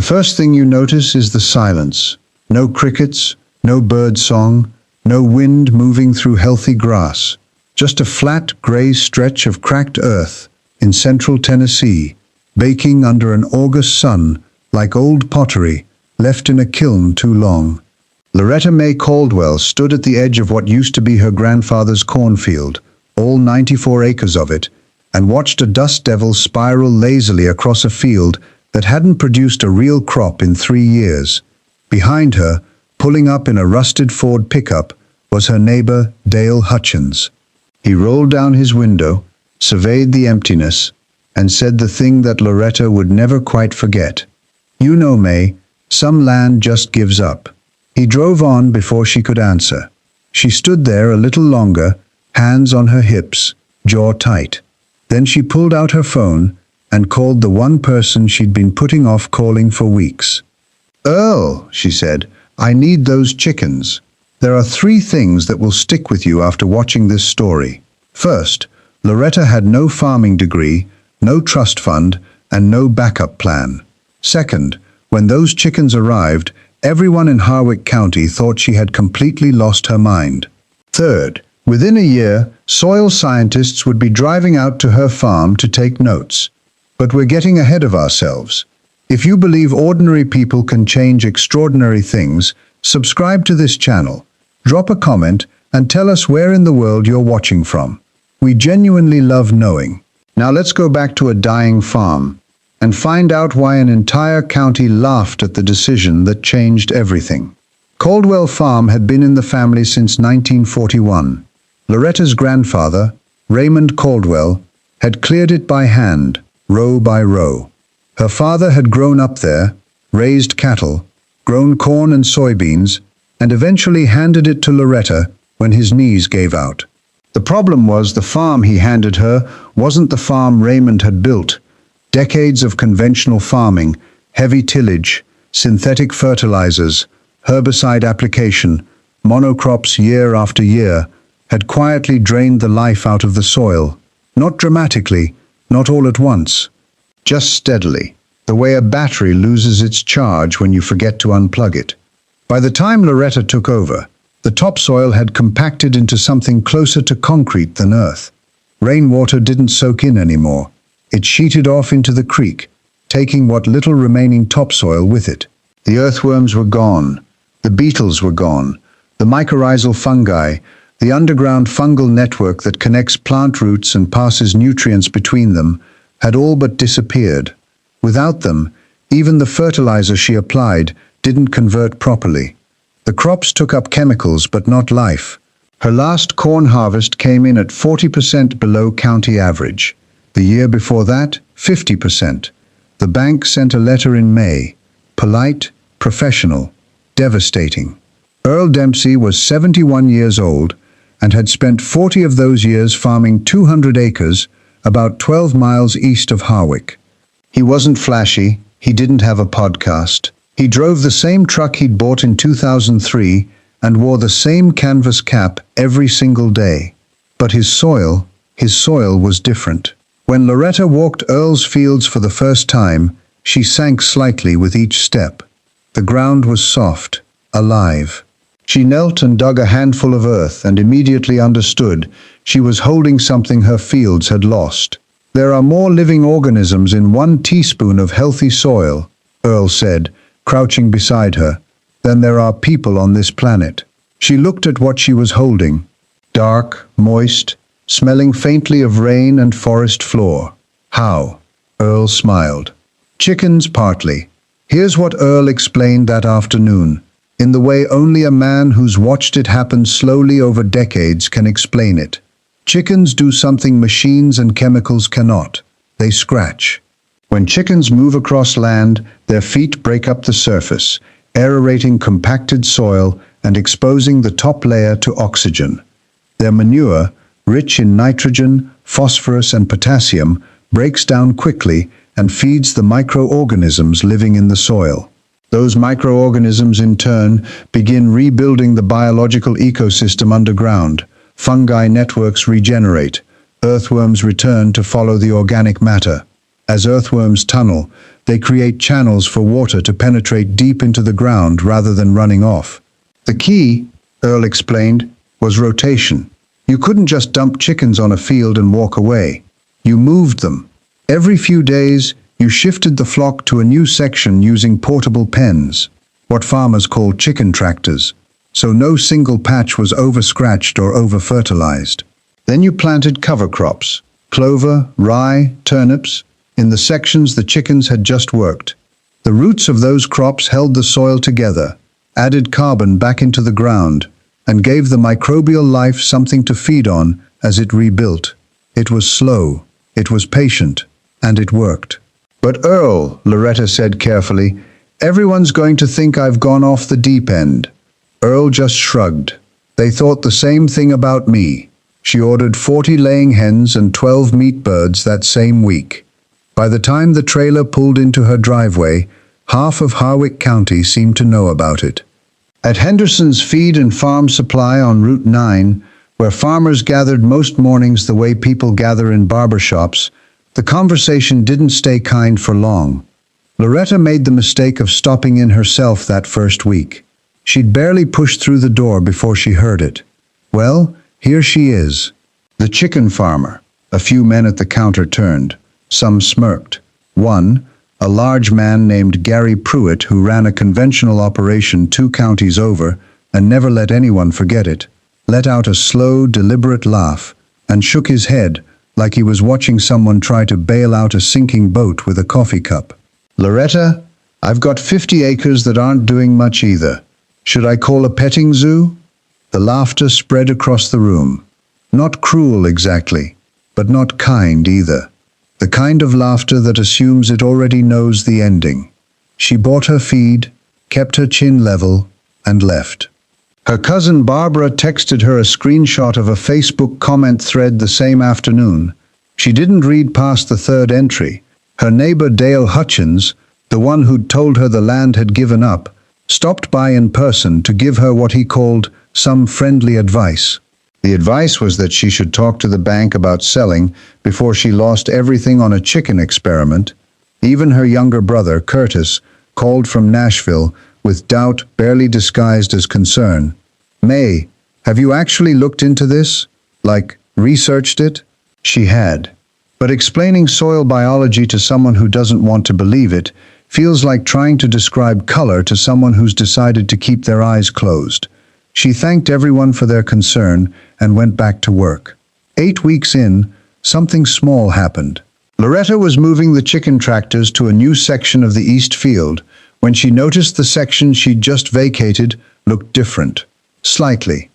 The first thing you notice is the silence. No crickets, no bird song, no wind moving through healthy grass. Just a flat, gray stretch of cracked earth in central Tennessee, baking under an August sun like old pottery left in a kiln too long. Loretta May Caldwell stood at the edge of what used to be her grandfather's cornfield, all 94 acres of it, and watched a dust devil spiral lazily across a field that hadn't produced a real crop in 3 years. Behind her, pulling up in a rusted Ford pickup, was her neighbor, Dale Hutchins. He rolled down his window, surveyed the emptiness, and said the thing that Loretta would never quite forget. "You know, May, some land just gives up." He drove on before she could answer. She stood there a little longer, hands on her hips, jaw tight. Then she pulled out her phone and called the one person she'd been putting off calling for weeks. "Earl," she said, "I need those chickens. There are 3 things that will stick with you after watching this story. First, Loretta had no farming degree, no trust fund, and no backup plan. Second, when those chickens arrived, everyone in Harwick County thought she had completely lost her mind. Third, within a year, soil scientists would be driving out to her farm to take notes. But we're getting ahead of ourselves. If you believe ordinary people can change extraordinary things, subscribe to this channel. Drop a comment and tell us where in the world you're watching from. We genuinely love knowing. Now let's go back to a dying farm and find out why an entire county laughed at the decision that changed everything. Caldwell Farm had been in the family since 1941. Loretta's grandfather, Raymond Caldwell, had cleared it by hand, row by row. Her father had grown up there, raised cattle, grown corn and soybeans, and eventually handed it to Loretta when his knees gave out. The problem was the farm he handed her wasn't the farm Raymond had built. Decades of conventional farming, heavy tillage, synthetic fertilizers, herbicide application, monocrops year after year, had quietly drained the life out of the soil. Not dramatically, not all at once, just steadily, the way a battery loses its charge when you forget to unplug it. By the time Loretta took over, the topsoil had compacted into something closer to concrete than earth. Rainwater didn't soak in anymore. It sheeted off into the creek, taking what little remaining topsoil with it. The earthworms were gone. The beetles were gone. The mycorrhizal fungi, the underground fungal network that connects plant roots and passes nutrients between them, had all but disappeared. Without them, even the fertilizer she applied didn't convert properly. The crops took up chemicals but not life. Her last corn harvest came in at 40% below county average. The year before that, 50%. The bank sent a letter in May. Polite, professional, devastating. Earl Dempsey was 71 years old and had spent 40 of those years farming 200 acres, about 12 miles east of Harwick. He wasn't flashy, he didn't have a podcast. He drove the same truck he'd bought in 2003 and wore the same canvas cap every single day. But his soil was different. When Loretta walked Earl's fields for the first time, she sank slightly with each step. The ground was soft, alive. She knelt and dug a handful of earth and immediately understood she was holding something her fields had lost. "There are more living organisms in 1 teaspoon of healthy soil," Earl said, crouching beside her, "than there are people on this planet." She looked at what she was holding. Dark, moist, smelling faintly of rain and forest floor. "How?" Earl smiled. "Chickens partly." Here's what Earl explained that afternoon, in the way only a man who's watched it happen slowly over decades can explain it. Chickens do something machines and chemicals cannot. They scratch. When chickens move across land, their feet break up the surface, aerating compacted soil and exposing the top layer to oxygen. Their manure, rich in nitrogen, phosphorus, and potassium, breaks down quickly and feeds the microorganisms living in the soil. Those microorganisms, in turn, begin rebuilding the biological ecosystem underground. Fungi networks regenerate. Earthworms return to follow the organic matter. As earthworms tunnel, They create channels for water to penetrate deep into the ground rather than running off. The key, Earl explained, was rotation. You couldn't just dump chickens on a field and walk away. You moved them. Every few days, you shifted the flock to a new section using portable pens, what farmers call chicken tractors, so no single patch was over-scratched or over-fertilized. Then you planted cover crops, clover, rye, turnips, in the sections the chickens had just worked. The roots of those crops held the soil together, added carbon back into the ground, and gave the microbial life something to feed on as it rebuilt. It was slow, it was patient, and it worked. But Earl, Loretta said carefully, everyone's going to think I've gone off the deep end. Earl just shrugged. They thought the same thing about me. She ordered 40 laying hens and 12 meat birds that same week. By the time the trailer pulled into her driveway, half of Harwick County seemed to know about it. At Henderson's Feed and Farm Supply on Route 9, where farmers gathered most mornings the way people gather in barbershops, the conversation didn't stay kind for long. Loretta made the mistake of stopping in herself that first week. She'd barely pushed through the door before she heard it. Well, here she is. The chicken farmer. A few men at the counter turned. Some smirked. One, a large man named Gary Pruitt, who ran a conventional operation 2 counties over and never let anyone forget it, let out a slow, deliberate laugh and shook his head like he was watching someone try to bail out a sinking boat with a coffee cup. Loretta, I've got 50 acres that aren't doing much either. Should I call a petting zoo? The laughter spread across the room. Not cruel exactly, but not kind either. The kind of laughter that assumes it already knows the ending. She bought her feed, kept her chin level, and left. Her cousin Barbara texted her a screenshot of a Facebook comment thread the same afternoon. She didn't read past the third entry. Her neighbor Dale Hutchins, the one who'd told her the land had given up, stopped by in person to give her what he called some friendly advice. The advice was that she should talk to the bank about selling before she lost everything on a chicken experiment. Even her younger brother, Curtis, called from Nashville with doubt barely disguised as concern. May, have you actually looked into this? Like, researched it? She had. But explaining soil biology to someone who doesn't want to believe it feels like trying to describe color to someone who's decided to keep their eyes closed. She thanked everyone for their concern and went back to work. 8 weeks in, something small happened. Loretta was moving the chicken tractors to a new section of the east field when she noticed the section she'd just vacated looked different. Slightly.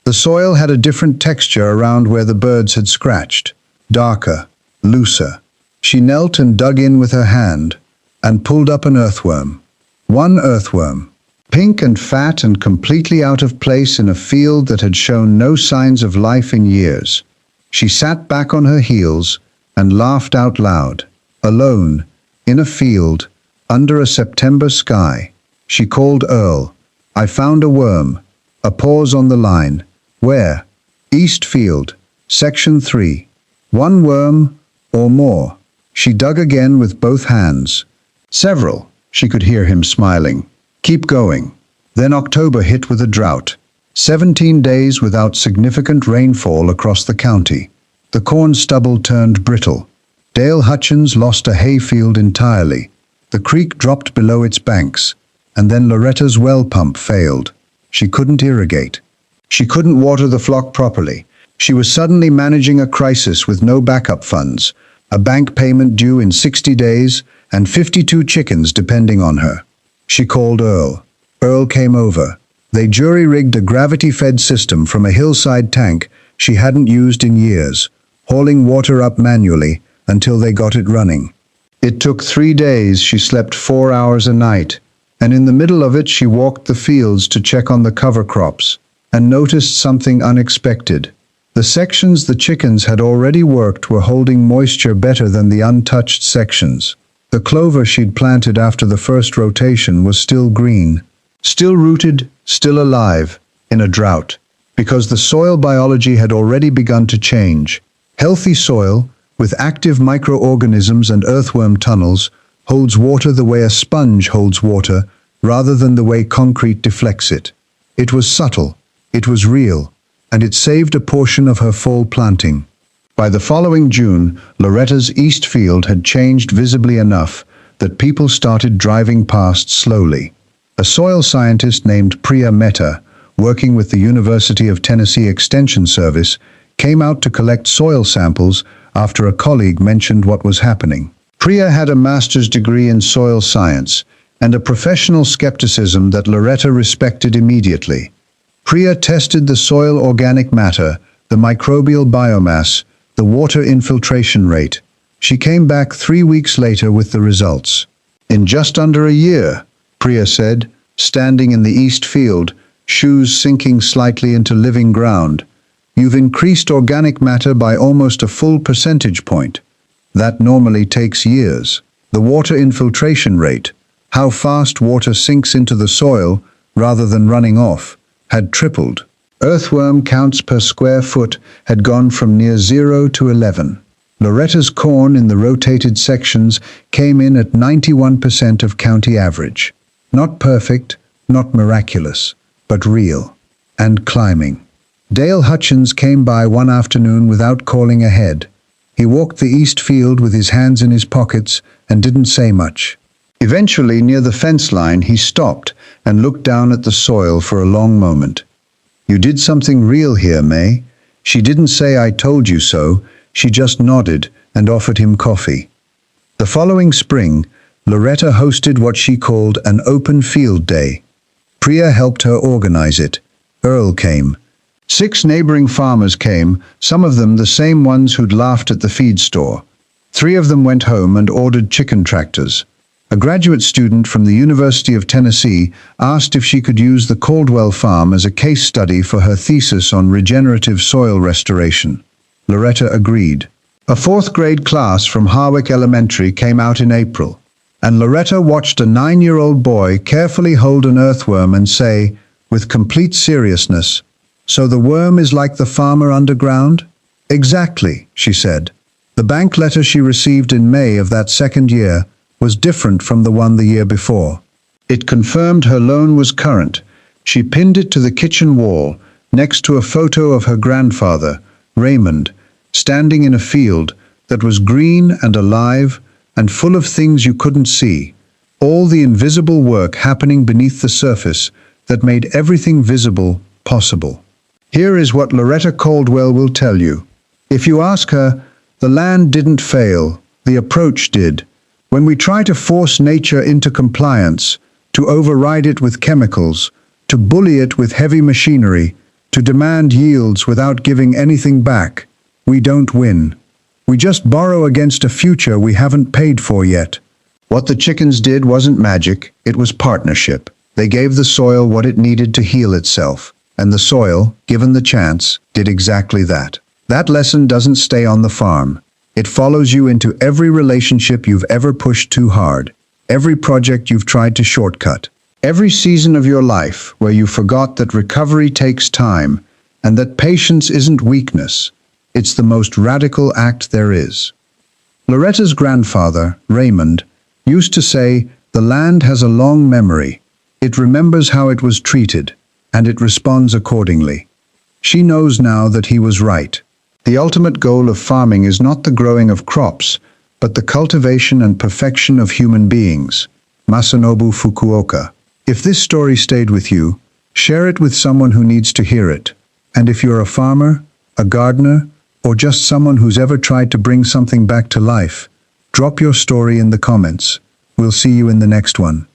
The soil had a different texture around where the birds had scratched. Darker, looser. She knelt and dug in with her hand and pulled up an earthworm. One earthworm. Pink and fat and completely out of place in a field that had shown no signs of life in years. She sat back on her heels and laughed out loud. Alone, in a field, under a September sky. She called Earl. I found a worm. A pause on the line. Where? East Field, Section 3. 1 worm or more. She dug again with both hands. Several. She could hear him smiling. Keep going. Then October hit with a drought. 17 days without significant rainfall across the county. The corn stubble turned brittle. Dale Hutchins lost a hayfield entirely. The creek dropped below its banks, and then Loretta's well pump failed. She couldn't irrigate. She couldn't water the flock properly. She was suddenly managing a crisis with no backup funds, a bank payment due in 60 days, and 52 chickens depending on her. She called Earl. Earl came over. They jury-rigged a gravity-fed system from a hillside tank she hadn't used in years, hauling water up manually until they got it running. It took 3 days. She slept 4 hours a night, and in the middle of it she walked the fields to check on the cover crops and noticed something unexpected. The sections the chickens had already worked were holding moisture better than the untouched sections. The clover she'd planted after the first rotation was still green, still rooted, still alive, in a drought, because the soil biology had already begun to change. Healthy soil, with active microorganisms and earthworm tunnels, holds water the way a sponge holds water, rather than the way concrete deflects it. It was subtle, it was real, and it saved a portion of her fall planting. By the following June, Loretta's east field had changed visibly enough that people started driving past slowly. A soil scientist named Priya Mehta, working with the University of Tennessee Extension Service, came out to collect soil samples after a colleague mentioned what was happening. Priya had a master's degree in soil science and a professional skepticism that Loretta respected immediately. Priya tested the soil organic matter, the microbial biomass, the water infiltration rate. She came back 3 weeks later with the results. In just under a year, Priya said, standing in the east field, shoes sinking slightly into living ground, you've increased organic matter by almost a full percentage point. That normally takes years. The water infiltration rate, how fast water sinks into the soil rather than running off, had tripled. Earthworm counts per square foot had gone from near 0 to 11. Loretta's corn in the rotated sections came in at 91% of county average. Not perfect, not miraculous, but real. And climbing. Dale Hutchins came by one afternoon without calling ahead. He walked the east field with his hands in his pockets and didn't say much. Eventually, near the fence line, he stopped and looked down at the soil for a long moment. "You did something real here, May." She didn't say "I told you so," she just nodded and offered him coffee. The following spring, Loretta hosted what she called an open field day. Priya helped her organize it. Earl came. 6 neighboring farmers came, some of them the same ones who'd laughed at the feed store. 3 of them went home and ordered chicken tractors. A graduate student from the University of Tennessee asked if she could use the Caldwell farm as a case study for her thesis on regenerative soil restoration. Loretta agreed. A 4th grade class from Harwick Elementary came out in April, and Loretta watched a 9-year-old boy carefully hold an earthworm and say, with complete seriousness, "So the worm is like the farmer underground?" "Exactly," she said. The bank letter she received in May of that second year was different from the one the year before. It confirmed her loan was current. She pinned it to the kitchen wall, next to a photo of her grandfather, Raymond, standing in a field that was green and alive and full of things you couldn't see, all the invisible work happening beneath the surface that made everything visible possible. Here is what Loretta Caldwell will tell you. If you ask her, the land didn't fail, the approach did. When we try to force nature into compliance, to override it with chemicals, to bully it with heavy machinery, to demand yields without giving anything back, we don't win. We just borrow against a future we haven't paid for yet. What the chickens did wasn't magic, it was partnership. They gave the soil what it needed to heal itself, and the soil, given the chance, did exactly that. That lesson doesn't stay on the farm. It follows you into every relationship you've ever pushed too hard, every project you've tried to shortcut, every season of your life where you forgot that recovery takes time and that patience isn't weakness. It's the most radical act there is. Loretta's grandfather, Raymond, used to say, "The land has a long memory. It remembers how it was treated, and it responds accordingly." She knows now that he was right. The ultimate goal of farming is not the growing of crops, but the cultivation and perfection of human beings. Masanobu Fukuoka. If this story stayed with you, share it with someone who needs to hear it. And if you're a farmer, a gardener, or just someone who's ever tried to bring something back to life, drop your story in the comments. We'll see you in the next one.